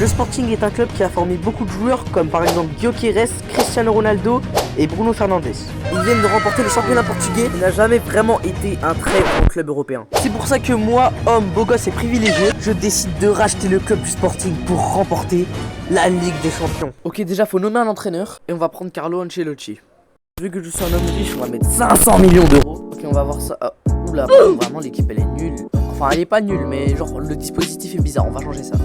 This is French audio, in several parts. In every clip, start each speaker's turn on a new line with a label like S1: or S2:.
S1: Le Sporting est un club qui a formé beaucoup de joueurs comme par exemple Gyökeres, Cristiano Ronaldo et Bruno Fernandes. Ils viennent de remporter le championnat portugais et n'a jamais vraiment été un très grand club européen. C'est pour ça que moi, homme, beau gosse et privilégié, je décide de racheter le club du Sporting pour remporter la Ligue des Champions. Ok, déjà faut nommer un entraîneur et on va prendre Carlo Ancelotti. Vu que je suis un homme riche, on va mettre 500 millions d'euros. Ok, on va voir ça. Oula, vraiment l'équipe elle est nulle. Enfin, elle est pas nulle, mais genre le dispositif est bizarre, on va changer ça.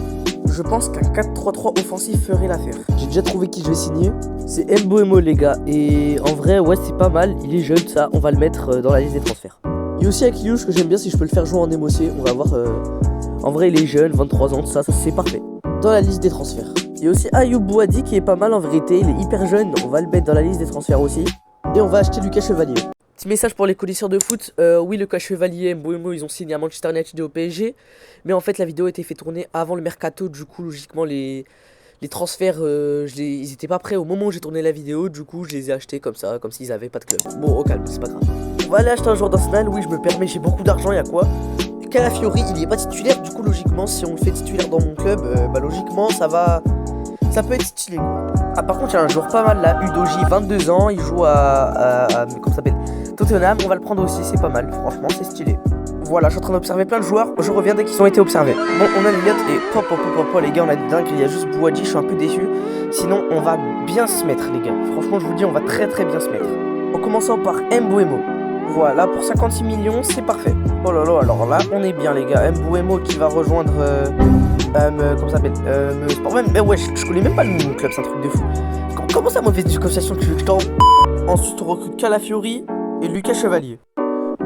S1: Je pense qu'un 4-3-3 offensif ferait l'affaire. J'ai déjà trouvé qui je vais signer. C'est Mbeumo les gars. Et en vrai, ouais, c'est pas mal. Il est jeune, ça. On va le mettre dans la liste des transferts. Il y a aussi Akliouche que j'aime bien si je peux le faire jouer en émotionnel. On va voir. En vrai, il est jeune, 23 ans, tout ça c'est parfait. Dans la liste des transferts. Il y a aussi Ayoub Bouadi qui est pas mal en vérité. Il est hyper jeune. On va le mettre dans la liste des transferts aussi. Et on va acheter Lucas Chevalier. Petit message pour les connaisseurs de foot, oui Lucas Chevalier et Mbeumo ils ont signé à Manchester United et au PSG. Mais en fait la vidéo a été faite tourner avant le mercato, du coup logiquement les transferts ils étaient pas prêts au moment où j'ai tourné la vidéo. Du coup je les ai achetés comme ça, comme s'ils avaient pas de club. Bon au calme, c'est pas grave. On va aller acheter un joueur d'Arsenal, oui je me permets, j'ai beaucoup d'argent, y'a quoi. Calafiori il est pas titulaire, du coup logiquement si on le fait titulaire dans mon club, logiquement ça peut être stylé. Ah par contre il y a un joueur pas mal là, Udogie, 22 ans, il joue comment ça s'appelle, Tottenham, on va le prendre aussi, c'est pas mal, franchement c'est stylé. Voilà, je suis en train d'observer plein de joueurs, je reviens dès qu'ils ont été observés. Bon, on a les notes et les gars, on a des dingues, il y a juste Bouadji, je suis un peu déçu. Sinon, on va bien se mettre les gars, franchement je vous dis, on va très bien se mettre. En commençant par Mbeumo. Voilà, pour 56 millions, c'est parfait. Oh là là, alors là, on est bien les gars. Mbeumo qui va rejoindre... comment ça s'appelle Sportman. Mais ouais, je connais même pas le club, c'est un truc de fou. Comment ça, mauvaise disconciation, tu veux que je t'en... Ensuite, on recrute Calafiori et Lucas Chevalier.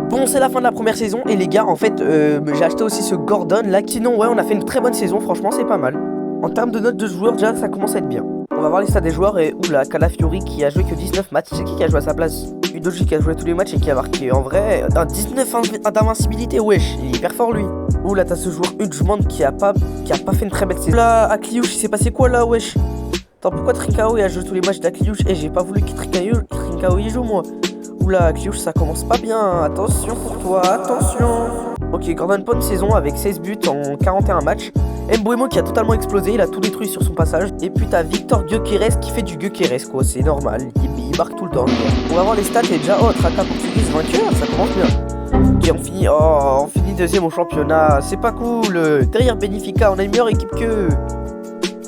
S1: Bon, c'est la fin de la première saison. Et les gars, en fait, j'ai acheté aussi ce Gordon là. Sinon, ouais, on a fait une très bonne saison. Franchement, c'est pas mal. En termes de notes de joueurs, déjà, ça commence à être bien. On va voir les stats des joueurs. Et oula, Calafiori qui a joué que 19 matchs. C'est qui a joué à sa place? Udogie qui a joué tous les matchs et qui a marqué. En vrai, un 19 d'invincibilité, wesh. Il est hyper fort, lui. Oula, t'as ce joueur Hudgman qui a pas fait une très belle saison. Là, Akliouche, il s'est passé quoi là, wesh? Attends, pourquoi Trincao il a joué tous les matchs d'Akliouche? Et j'ai pas voulu que Trincao y joue, moi. Oula, Akliouche, ça commence pas bien. Attention pour toi, attention. Ok, Gordon, bonne saison avec 16 buts en 41 matchs. Mbeumo qui a totalement explosé, il a tout détruit sur son passage. Et puis t'as Victor Gyökeres qui fait du Gyökeres, quoi, c'est normal. Il marque tout le temps. On va voir les stats et déjà, Traka portugaise vainqueur, ça commence bien. Ok, on finit deuxième au championnat, c'est pas cool. Derrière Benfica, on a une meilleure équipe qu'eux.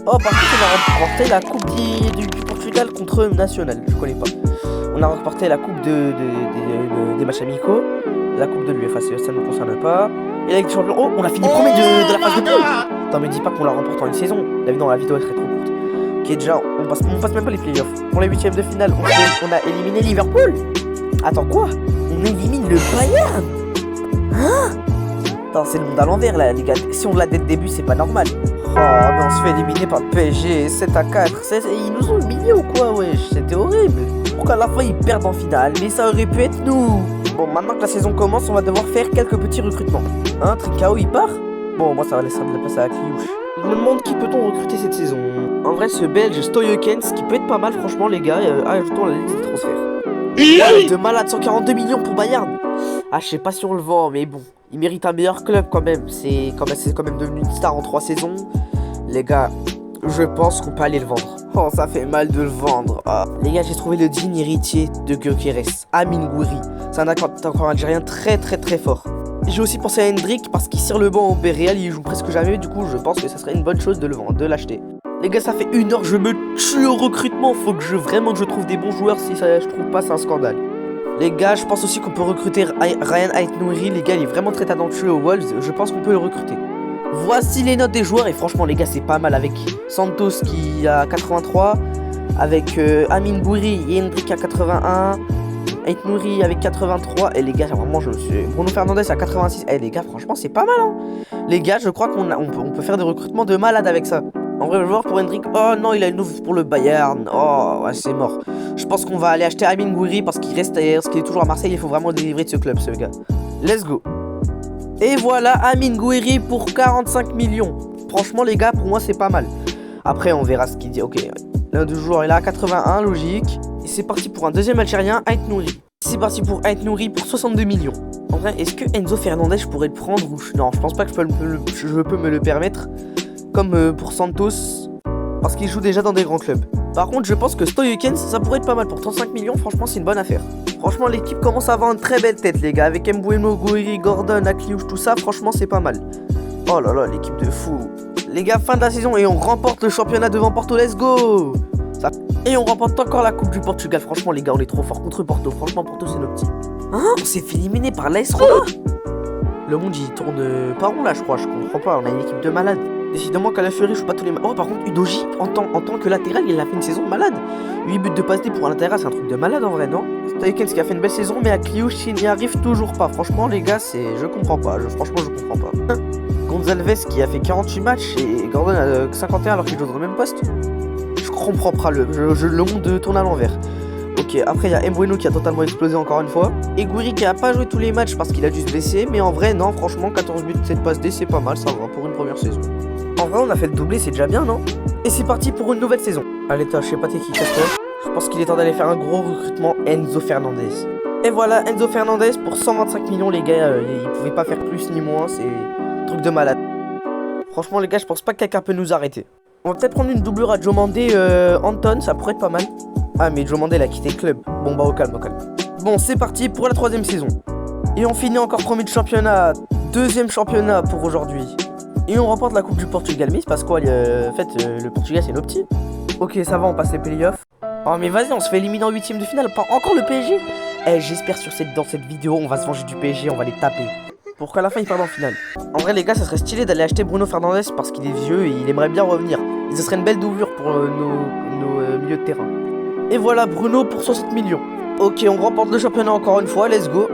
S1: Oh, par contre, on a remporté la coupe du Portugal contre National, je connais pas. On a remporté la coupe des matchs amicaux, la coupe de l'UEFA, ça ne nous concerne pas. Et la Ligue des Champions, on a fini premier de la phase de poule. Attends, me dis pas qu'on la remporte en une saison. Non, la vidéo est très trop courte. Ok, déjà, on passe même pas les playoffs. Pour les huitièmes de finale, on a éliminé Liverpool. Attends, quoi? On élimine le Bayern? Hein? Attends, c'est le monde à l'envers là, les gars. Si on l'a dès le début, c'est pas normal. Oh, mais on se fait éliminer par le PSG 7-4. Ils nous ont éliminés ou quoi, wesh? C'était horrible. Pourquoi à la fin ils perdent en finale? Mais ça aurait pu être nous. Bon, maintenant que la saison commence, on va devoir faire quelques petits recrutements. Hein, Trincao il part? Bon, moi ça va laisser de la place à Akliouche. Je me demande qui peut-on recruter cette saison. En vrai, ce belge Stoyekens qui peut être pas mal, franchement, les gars. Ajoutons la liste des transferts. De malade, 142 millions pour Bayern. Ah, je sais pas si on le vend, mais bon. Il mérite un meilleur club quand même. C'est quand même devenu une star en 3 saisons. Les gars, je pense qu'on peut aller le vendre. Oh, ça fait mal de le vendre. Ah. Les gars, j'ai trouvé le digne héritier de Gyökeres, Amine Gouiri. C'est un attaquant algérien très fort. J'ai aussi pensé à Hendrik parce qu'il sert le banc au Real, il joue presque jamais. Du coup, je pense que ça serait une bonne chose de le vendre, de l'acheter. Les gars, ça fait 1 heure, je me tue au recrutement. Faut que je trouve des bons joueurs. Si ça, je trouve pas, c'est un scandale. Les gars, je pense aussi qu'on peut recruter Ryan Aït-Nouri. Les gars, il est vraiment très talentueux aux Wolves. Je pense qu'on peut le recruter. Voici les notes des joueurs. Et franchement, les gars, c'est pas mal. Avec Santos qui a 83. Avec Amine Gouiri et Hendrik à 81. Aït-Nouri avec 83. Et les gars, vraiment, Bruno Fernandes à 86. Et les gars, franchement, c'est pas mal. Hein. Les gars, je crois qu'on peut faire des recrutements de malade avec ça. En vrai, le joueur pour Hendrik, oh non, il a une offre pour le Bayern. Oh, ouais, c'est mort. Je pense qu'on va aller acheter Amine Gouiri parce qu'il est toujours à Marseille. Il faut vraiment délivrer de ce club, ce gars. Let's go. Et voilà, Amine Gouiri pour 45 millions. Franchement, les gars, pour moi, c'est pas mal. Après, on verra ce qu'il dit. Ok, l'un des joueurs, il est à 81, logique. Et c'est parti pour un deuxième Algérien, Aït-Nouri. C'est parti pour Aït-Nouri pour 62 millions. En vrai, est-ce que Enzo Fernandez, je pourrais le prendre ou... Non, je pense pas que je peux me le permettre. comme pour Santos, parce qu'il joue déjà dans des grands clubs. Par contre, je pense que Stoyekens, ça pourrait être pas mal pour 35 millions, franchement, c'est une bonne affaire. Franchement, l'équipe commence à avoir une très belle tête, les gars, avec Mbeumo, Gouiri, Gordon, Akliouche, tout ça, franchement, c'est pas mal. Oh là là, l'équipe de fou. Les gars, fin de la saison et on remporte le championnat devant Porto, let's go. Et on remporte encore la Coupe du Portugal. Franchement, les gars, on est trop fort contre Porto. Franchement, Porto, c'est nos petits. Hein? On s'est fait éliminer par l'AS Roma. Le monde, il tourne pas rond, là, je crois. Je comprends pas. On a une équipe de malades. Décidément qu'à la Fury, je joue pas tous les matchs. Oh, par contre, Udoji, en tant que latéral, il a fait une saison de malade. 8 buts de passe D pour un latéral, c'est un truc de malade en vrai, non? Stoyekens qui a fait une belle saison, mais Akliouche, il n'y arrive toujours pas. Franchement, les gars, je comprends pas. Franchement, je comprends pas. Gonzalez qui a fait 48 matchs et Gordon a 51 alors qu'il joue dans le même poste. Je comprends pas, le monde tourne à l'envers. Ok, après il y a Mbeumo qui a totalement explosé encore une fois. Et Gouiri qui a pas joué tous les matchs parce qu'il a dû se blesser. Mais en vrai, non, franchement, 14 buts de 7 passes D, c'est pas mal, ça va pour une première saison. En vrai, on a fait le doublé, c'est déjà bien, non? Et c'est parti pour une nouvelle saison. Allez, je sais pas t'es qui, casse-toi. Je pense qu'il est temps d'aller faire un gros recrutement, Enzo Fernandez. Et voilà, Enzo Fernandez pour 125 millions, les gars, il pouvait pas faire plus ni moins, c'est un truc de malade. Franchement, les gars, je pense pas que quelqu'un peut nous arrêter. On va peut-être prendre une doublure à Diomandé, Anton, ça pourrait être pas mal. Ah, mais Diomandé, il a quitté le club. Bon, bah, au calme, au calme. Bon, c'est parti pour la 3ème saison. Et on finit encore premier de championnat, 2ème championnat pour aujourd'hui. Et on remporte la Coupe du Portugal. Mais c'est parce quoi, en fait, le Portugal, c'est nos petits. Ok, ça va, on passe les playoffs. Oh, mais vas-y, on se fait éliminer en 8ème de finale. Pas encore le PSG. Eh, j'espère dans cette vidéo, on va se venger du PSG, on va les taper. Pour qu'à la fin, ils perdent en finale. En vrai, les gars, ça serait stylé d'aller acheter Bruno Fernandes parce qu'il est vieux et il aimerait bien revenir. Et ce serait une belle doublure pour nos milieux de terrain. Et voilà, Bruno pour 60 millions. Ok, on remporte le championnat encore une fois, let's go.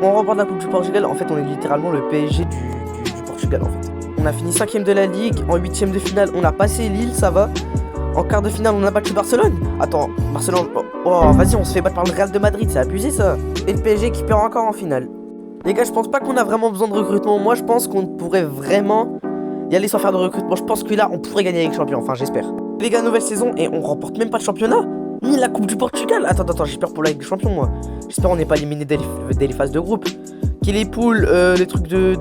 S1: On remporte la Coupe du Portugal. En fait, on est littéralement le PSG du Portugal, en fait. On a fini 5ème de la Ligue. En 8ème de finale, on a passé Lille, ça va. En quart de finale, on a battu Barcelone. Attends, Barcelone... Oh, vas-y, on se fait battre par le Real de Madrid, c'est abusé, ça. Et le PSG qui perd encore en finale. Les gars, je pense pas qu'on a vraiment besoin de recrutement. Moi, je pense qu'on pourrait vraiment y aller sans faire de recrutement. Je pense que là, on pourrait gagner avec champion. Enfin, j'espère. Les gars, nouvelle saison et on remporte même pas de championnat. Ni la Coupe du Portugal. Attends, j'espère pour la Ligue des Champions, moi. J'espère on n'est pas éliminé dès les phases de groupe. Qu'il les poules, les trucs de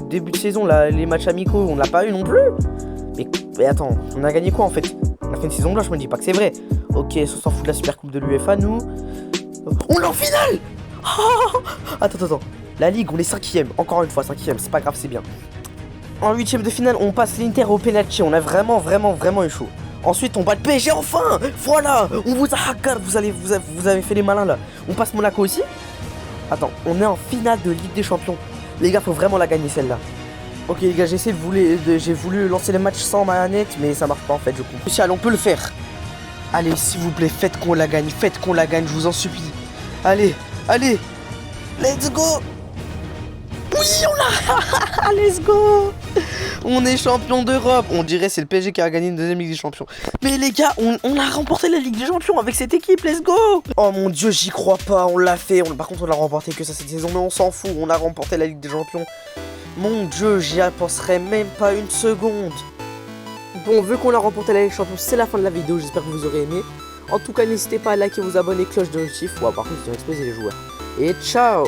S1: début de saison, là, les matchs amicaux, on l'a pas eu non plus. Mais attends, on a gagné quoi en fait? On a fait une saison blanche, je me dis pas que c'est vrai. Ok, on s'en fout de la Super Coupe de l'UEFA, nous. On est en finale. Attends. La Ligue, on est 5ème. Encore une fois, 5ème. C'est pas grave, c'est bien. En 8ème de finale, on passe l'Inter au penalty. On a vraiment eu chaud. Ensuite, on bat le PSG enfin. Voilà. On vous a hackard. Vous avez fait les malins là. On passe Monaco aussi. Attends, on est en finale de Ligue des Champions. Les gars, faut vraiment la gagner celle-là. Ok les gars, j'ai voulu lancer les matchs sans manette, mais ça marche pas en fait, je comprends. Michel, on peut le faire. Allez, s'il vous plaît, faites qu'on la gagne, je vous en supplie. Allez, let's go. Oui, on l'a. Let's go. On est champion d'Europe. On dirait c'est le PSG qui a gagné une 2ème Ligue des Champions. Mais les gars, on a remporté la Ligue des Champions avec cette équipe, let's go. Oh mon dieu, j'y crois pas, on l'a fait. Par contre, on l'a remporté que ça cette saison, mais on s'en fout. On a remporté la Ligue des Champions. Mon dieu, j'y penserai même pas une seconde. Bon, vu qu'on a remporté la Ligue des Champions, c'est la fin de la vidéo. J'espère que vous aurez aimé. En tout cas, n'hésitez pas à liker, vous abonner, cloche de notif. Ouais, par contre, ils ont explosé les joueurs. Et ciao.